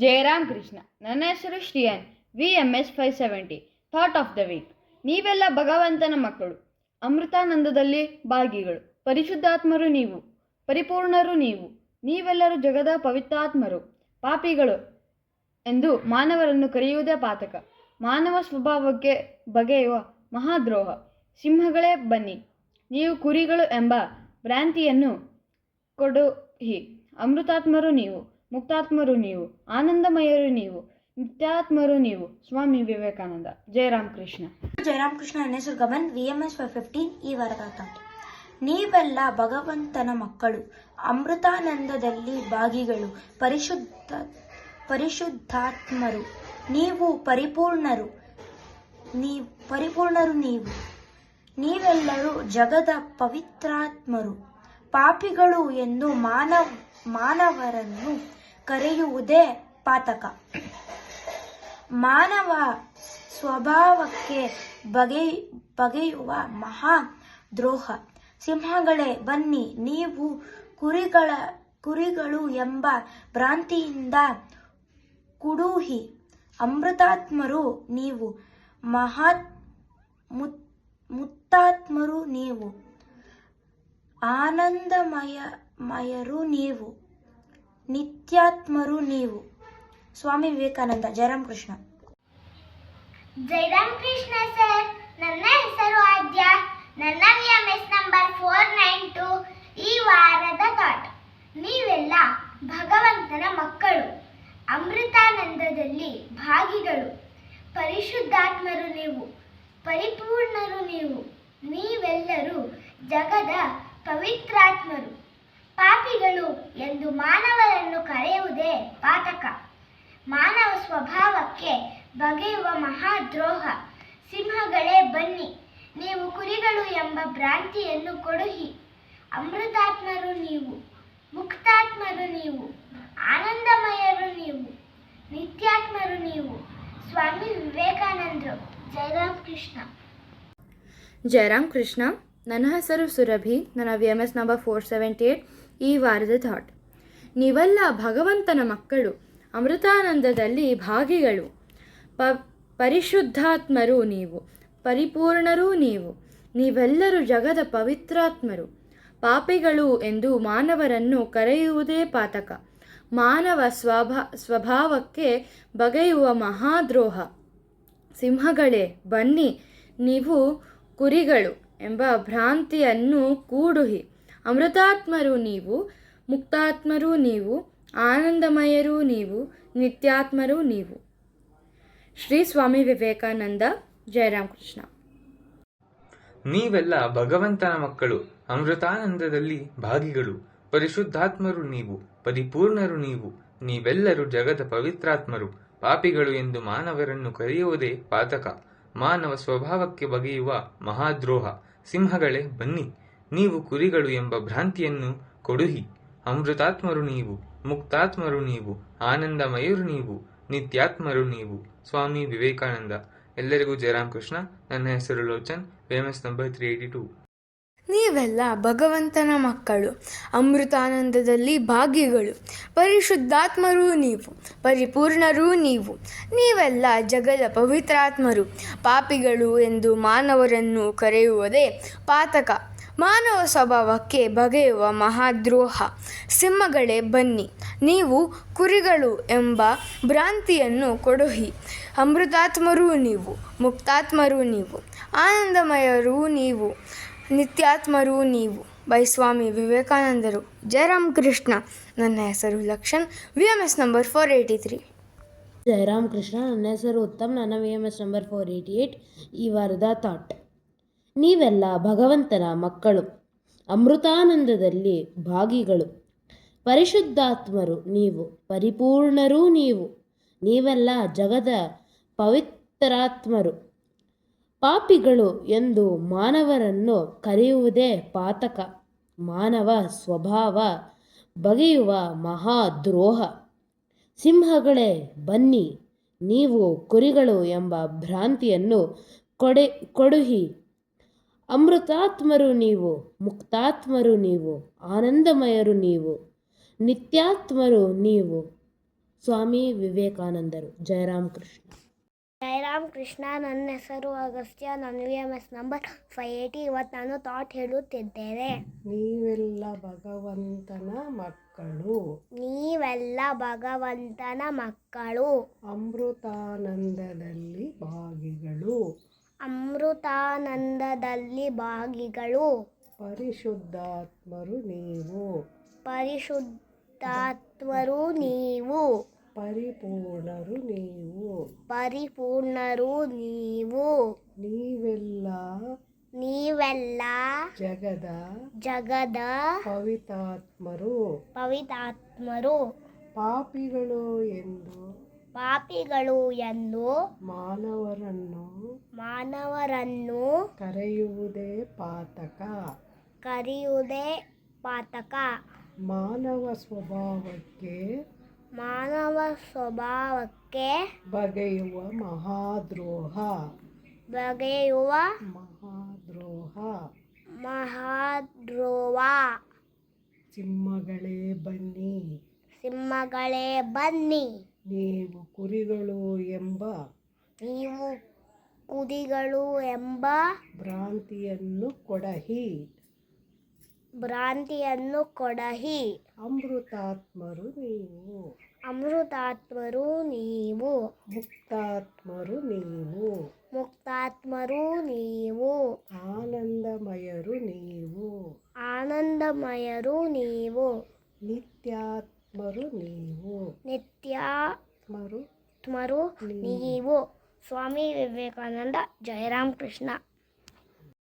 ಜಯರಾಮ್ ಕೃಷ್ಣ. ನನ್ನ ಹೆಸರು Shreyan. VMS 570. Thought of the week. ನೀವೆಲ್ಲ ಭಗವಂತನ ಮಕ್ಕಳು, ಅಮೃತಾನಂದದಲ್ಲಿ ಭಾಗಿಗಳು, ಪರಿಶುದ್ಧಾತ್ಮರು ನೀವು, ಪರಿಪೂರ್ಣರು ನೀವು, ನೀವೆಲ್ಲರೂ ಜಗದ ಪವಿತ್ರಾತ್ಮರು. ಪಾಪಿಗಳು ಎಂದು ಮಾನವರನ್ನು ಕರೆಯುವುದೇ ಪಾತಕ. ಮಾನವ ಸ್ವಭಾವಕ್ಕೆ ಬಗೆಯುವ ಮಹಾದ್ರೋಹ. ಸಿಂಹಗಳೇ ಬನ್ನಿ, ನೀವು ಕುರಿಗಳು ಎಂಬ ಭ್ರಾಂತಿಯನ್ನು ಕೊಡುಹಿ. ಅಮೃತಾತ್ಮರು ನೀವು, ಮುಕ್ತಾತ್ಮರು ನೀವು, ಆನಂದಮಯರು ನೀವು, ನಿತ್ಯಾತ್ಮರು ನೀವು. ಸ್ವಾಮಿ ವಿವೇಕಾನಂದ. ಜಯರಾಮ್ ಕೃಷ್ಣ. ಜಯರಾಮ್ ಕೃಷ್ಣ. ನನ್ನ ಹೆಸರು ಗಮನ್. VMS 515. ಈ ವಾರದ ಥಾಟ್: ನೀವೆಲ್ಲ ಭಗವಂತನ ಮಕ್ಕಳು, ಅಮೃತಾನಂದದಲ್ಲಿ ಭಾಗಿಗಳು, ಪರಿಶುದ್ಧಾತ್ಮರು ನೀವು, ಪರಿಪೂರ್ಣರು ನೀವು, ನೀವೆಲ್ಲರೂ ಜಗದ ಪವಿತ್ರಾತ್ಮರು. ಪಾಪಿಗಳು ಎಂದು ಮಾನವರನ್ನು ಕರೆಯುವುದೇ ಪಾತಕ. ಮಾನವ ಸ್ವಭಾವಕ್ಕೆ ಬಗೆಯುವ ಮಹಾ ದ್ರೋಹ. ಸಿಂಹಗಳೇ ಬನ್ನಿ, ನೀವು ಕುರಿಗಳು ಎಂಬ ಭ್ರಾಂತಿಯಿಂದ ಕುಡುಹಿ. ಅಮೃತಾತ್ಮರು ನೀವು, ಮುತ್ತಾತ್ಮರು ನೀವು, ಆನಂದಮಯರು ನೀವು, ನಿತ್ಯಾತ್ಮರು ನೀವು. ಸ್ವಾಮಿ ವಿವೇಕಾನಂದ. ಜಯರಾಮ್ ಕೃಷ್ಣ. ಜಯರಾಮ್ ಕೃಷ್ಣ ಸರ್. ನನ್ನ ಹೆಸರು ಆದ್ಯ. ನನ್ನ VMS ನಂಬರ್ 492. ಈ ವಾರದ ಥಾಟ್: ನೀವೆಲ್ಲ ಭಗವಂತನ ಮಕ್ಕಳು, ಅಮೃತಾನಂದದಲ್ಲಿ ಭಾಗಿಗಳು, ಪರಿಶುದ್ಧಾತ್ಮರು ನೀವು, ಪರಿಪೂರ್ಣರು ನೀವು, ನೀವೆಲ್ಲರೂ ಜಗದ ಪವಿತ್ರಾತ್ಮರು. ಪಾಪಿಗಳು ಎಂದು ಮಾನವರನ್ನು ಕರೆಯುವುದೇ ಪಾತಕ. ಮಾನವ ಸ್ವಭಾವಕ್ಕೆ ಬಗೆಯುವ ಮಹಾದ್ರೋಹ. ಸಿಂಹಗಳೇ ಬನ್ನಿ, ನೀವು ಕುರಿಗಳು ಎಂಬ ಭ್ರಾಂತಿಯನ್ನು ಕೊಡುಹಿ. ಅಮೃತಾತ್ಮರು ನೀವು, ಮುಕ್ತಾತ್ಮರು ನೀವು, ಆನಂದಮಯರು ನೀವು, ನಿತ್ಯಾತ್ಮರು ನೀವು. ಸ್ವಾಮಿ ವಿವೇಕಾನಂದರು. ಜಯರಾಮ್ ಕೃಷ್ಣ. ಜಯರಾಮ್ ಕೃಷ್ಣ. ನನ್ನ ಹೆಸರು ಸುರಭಿ. ನನ್ನ VMS ನಂಬರ್ 478. ಈ ವಾರದ ಥಾಟ್: ನೀವೆಲ್ಲ ಭಗವಂತನ ಮಕ್ಕಳು, ಅಮೃತಾನಂದದಲ್ಲಿ ಭಾಗಿಗಳು, ಪರಿಶುದ್ಧಾತ್ಮರು ನೀವು, ಪರಿಪೂರ್ಣರೂ ನೀವು, ನೀವೆಲ್ಲರೂ ಜಗದ ಪವಿತ್ರಾತ್ಮರು. ಪಾಪಿಗಳು ಎಂದು ಮಾನವರನ್ನು ಕರೆಯುವುದೇ ಪಾತಕ. ಮಾನವ ಸ್ವಭಾವಕ್ಕೆ ಬಗೆಯುವ ಮಹಾದ್ರೋಹ. ಸಿಂಹಗಳೇ ಬನ್ನಿ, ನೀವು ಕುರಿಗಳು ಎಂಬ ಭ್ರಾಂತಿಯನ್ನು ಕೂಡುಹಿ. ಅಮೃತಾತ್ಮರು ನೀವು, ಮುಕ್ತಾತ್ಮರು ನೀವು, ಆನಂದಮಯರು ನೀವು, ನಿತ್ಯಾತ್ಮರು ನೀವು. ಶ್ರೀ ಸ್ವಾಮಿ ವಿವೇಕಾನಂದ. ಜಯರಾಮ್ ಕೃಷ್ಣ. ನೀವೆಲ್ಲ ಭಗವಂತನ ಮಕ್ಕಳು, ಅಮೃತಾನಂದದಲ್ಲಿ ಭಾಗಿಗಳು, ಪರಿಶುದ್ಧಾತ್ಮರು ನೀವು, ಪರಿಪೂರ್ಣರು ನೀವು, ನೀವೆಲ್ಲರೂ ಜಗದ ಪವಿತ್ರಾತ್ಮರು. ಪಾಪಿಗಳು ಎಂದು ಮಾನವರನ್ನು ಕರೆಯುವುದೇ ಪಾತಕ. ಮಾನವ ಸ್ವಭಾವಕ್ಕೆ ಬಗೆಯುವ ಮಹಾದ್ರೋಹ. ಸಿಂಹಗಳೇ ಬನ್ನಿ, ನೀವು ಕುರಿಗಳು ಎಂಬ ಭ್ರಾಂತಿಯನ್ನು ಕೊಡುಹಿ. ಅಮೃತಾತ್ಮರು ನೀವು, ಮುಕ್ತಾತ್ಮರು ನೀವು, ಆನಂದಮಯರು ನೀವು, ನಿತ್ಯಾತ್ಮರು ನೀವು. ಸ್ವಾಮಿ ವಿವೇಕಾನಂದ. ಎಲ್ಲರಿಗೂ ಜಯರಾಮ್ ಕೃಷ್ಣ. ನನ್ನ ಹೆಸರು ಲೋಚನ್. VMS number 382. ನೀವೆಲ್ಲ ಭಗವಂತನ ಮಕ್ಕಳು, ಅಮೃತಾನಂದದಲ್ಲಿ ಭಾಗಿಗಳು, ಪರಿಶುದ್ಧಾತ್ಮರೂ ನೀವು, ಪರಿಪೂರ್ಣರೂ ನೀವು, ನೀವೆಲ್ಲ ಜಗದ ಪವಿತ್ರಾತ್ಮರು. ಪಾಪಿಗಳು ಎಂದು ಮಾನವರನ್ನು ಕರೆಯುವುದೇ ಪಾತಕ. ಮಾನವ ಸ್ವಭಾವಕ್ಕೆ ಬಗೆಯುವ ಮಹಾದ್ರೋಹ. ಸಿಂಹಗಳೇ ಬನ್ನಿ, ನೀವು ಕುರಿಗಳು ಎಂಬ ಭ್ರಾಂತಿಯನ್ನು ಕೊಡುಹಿ. ಅಮೃತಾತ್ಮರೂ ನೀವು, ಮುಕ್ತಾತ್ಮರೂ ನೀವು, ಆನಂದಮಯರೂ ನೀವು, ನಿತ್ಯಾತ್ಮರೂ ನೀವು. ಬೈ ಸ್ವಾಮಿ ವಿವೇಕಾನಂದರು. ಜಯರಾಮ್ ಕೃಷ್ಣ. ನನ್ನ ಹೆಸರು ಲಕ್ಷಣ್. VMS number 483. ಜಯರಾಮ್ ಕೃಷ್ಣ. ನನ್ನ ಹೆಸರು ಉತ್ತಮ್. ನನ್ನ VMS ನಂಬರ್ 488. ಈ ವಾರದ ಥಾಟ್: ನೀವೆಲ್ಲ ಭಗವಂತನ ಮಕ್ಕಳು, ಅಮೃತಾನಂದದಲ್ಲಿ ಭಾಗಿಗಳು, ಪರಿಶುದ್ಧಾತ್ಮರು ನೀವು, ಪರಿಪೂರ್ಣರೂ ನೀವು, ನೀವೆಲ್ಲ ಜಗದ ಪವಿತ್ರಾತ್ಮರು. ಪಾಪಿಗಳು ಎಂದು ಮಾನವರನ್ನು ಕರೆಯುವುದೇ ಪಾತಕ. ಮಾನವ ಸ್ವಭಾವ ಬಗೆಯುವ ಮಹಾದ್ರೋಹ. ಸಿಂಹಗಳೇ ಬನ್ನಿ, ನೀವು ಕುರಿಗಳು ಎಂಬ ಭ್ರಾಂತಿಯನ್ನು ಕೊಡುಹಿ. ಅಮೃತಾತ್ಮರು ನೀವು, ಮುಕ್ತಾತ್ಮರು ನೀವು, ಆನಂದಮಯರು ನೀವು, ನಿತ್ಯಾತ್ಮರು ನೀವು. ಸ್ವಾಮಿ ವಿವೇಕಾನಂದರು. ಜಯರಾಮ್ ಕೃಷ್ಣ. ಜಯರಾಮ್ ಕೃಷ್ಣ. ನನ್ನ ಹೆಸರು ಅಗಸ್ತ್ಯ. ನನ್ನ VMS ನಂಬರ್ 580. ಇವತ್ತು ನಾನು ಥಾಟ್ ಹೇಳುತ್ತಿದ್ದೇನೆ. ನೀವೆಲ್ಲ ಭಗವಂತನ ಮಕ್ಕಳು. ನೀವೆಲ್ಲ ಭಗವಂತನ ಮಕ್ಕಳು. ಅಮೃತಾನಂದದಲ್ಲಿ ಭಾಗಿಗಳು. ಅಮೃತಾನಂದದಲ್ಲಿ ಭಾಗಿಗಳು. ಪರಿಶುದ್ಧಾತ್ಮರು ನೀವು. ಪರಿಶುದ್ಧಾತ್ಮರು ನೀವು. ಪರಿಪೂರ್ಣರು ನೀವು. ಪರಿಪೂರ್ಣರು ನೀವು. ನೀವೆಲ್ಲ ಜಗದ ಪವಿತ್ರಾತ್ಮರು. ಪಾಪಿಗಳು ಎಂದು ಮಾನವರನ್ನು ಕರೆಯುವುದೇ ಪಾತಕ. ಮಾನವ ಸ್ವಭಾವಕ್ಕೆ ಬಗೆಯುವ ಮಹಾದ್ರೋಹ. ಸಿಂಹಗಳೇ ಬನ್ನಿ. ನೀವು ಕುರಿಗಳು ಎಂಬ ಭ್ರಾಂತಿಯನ್ನು ಕೊಡಹಿ. ಅಮೃತಾತ್ಮರು ನೀವು. ಮುಕ್ತಾತ್ಮರು ನೀವು. ಆನಂದಮಯರು ನೀವು. ನಿತ್ಯಾತ್ಮರು ನೀವು. ಸ್ವಾಮಿ ವಿವೇಕಾನಂದ. ಜಯರಾಮ್ ಕೃಷ್ಣ.